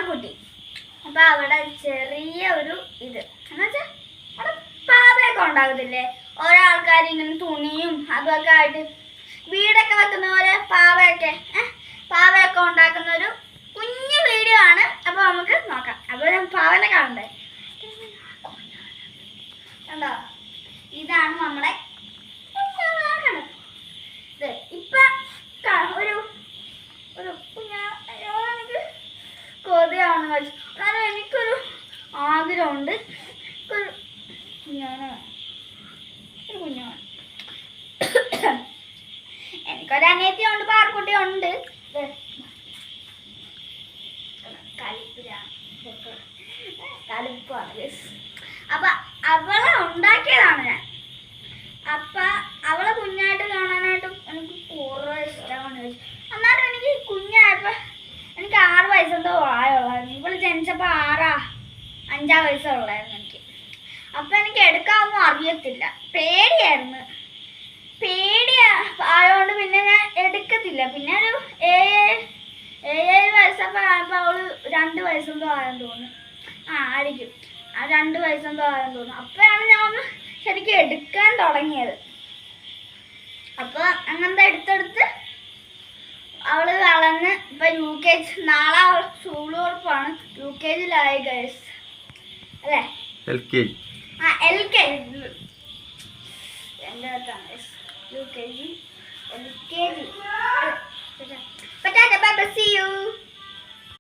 പാറുക്കുട്ടി. അപ്പൊ അവിടെ ചെറിയ ഒരു ഇത് എന്നുവെച്ചാൽ അവിടെ പാവയൊക്കെ ഉണ്ടാകത്തില്ലേ, ഓരോ ആൾക്കാർ ഇങ്ങനെ തുണിയും അതൊക്കെ ആയിട്ട് വീടൊക്കെ വെക്കുന്ന പോലെ പാവയൊക്കെ ഉണ്ടാക്കുന്ന ഒരു കുഞ്ഞു വീഡിയോ ആണ്. അപ്പൊ നമുക്ക് നോക്കാം. അപ്പൊ ഞാൻ പാവനെ കാണണ്ടേ. കണ്ടോ, ഇതാണ് നമ്മളെ ഇപ്പൊ ഒരു ഒരു എനിക്ക് കൊതിയാണെന്ന് വെച്ചു. എന്നാലും എനിക്കൊരു ആഗ്രഹമുണ്ട്, ഒരു കുഞ്ഞാണ്. എനിക്കൊരു അനിയത്തിയുണ്ട്, പാറുക്കുട്ടിയുണ്ട്. കലിപ്പാണ്. അപ്പൊ അവളെ ഉണ്ടാക്കിയതാണ് ഞാൻ. അപ്പൊ അവളെ കുഞ്ഞായിട്ട് കാണാനായിട്ട് എനിക്ക് കുറേ ഇഷ്ടമാണ്. എന്നാലും എനിക്ക് കുഞ്ഞായപ്പോ എനിക്ക് 6 വയസ്സെന്തോ പ്രായമുള്ളായിരുന്നു. ഇവള് ജനിച്ചപ്പോ 5 വയസ്സേ ഉള്ളായിരുന്നു എനിക്ക്. അപ്പൊ എനിക്ക് എടുക്കാനൊന്നും അറിയത്തില്ല, പേടിയായിരുന്നു. ആയതുകൊണ്ട് പിന്നെ ഞാൻ എടുക്കത്തില്ല. പിന്നെ ഒരു 7 വയസ്സൊക്കെ ആയപ്പോൾ അവള് 2 വയസ്സെന്തോ ആയെന്ന് തോന്നുന്നു. ആയിരിക്കും, 2 വയസ്സെന്തോ ആയെന്ന് തോന്നുന്നു. അപ്പോഴാണ് ഞാൻ ഒന്ന് ശരിക്കും എടുക്കാൻ തുടങ്ങിയത്. അപ്പൊ അങ്ങനത്തെ എടുത്തെടുത്ത് അവള് വളർന്ന് ഇപ്പൊ UKG, നാളെ സ്കൂൾ ഉറപ്പാണ്. UKGയിലായി ഗൈസ്, അല്ലേ? LKG. എൻ്റെ അടുത്താണ് UKG. Bye bye, see you.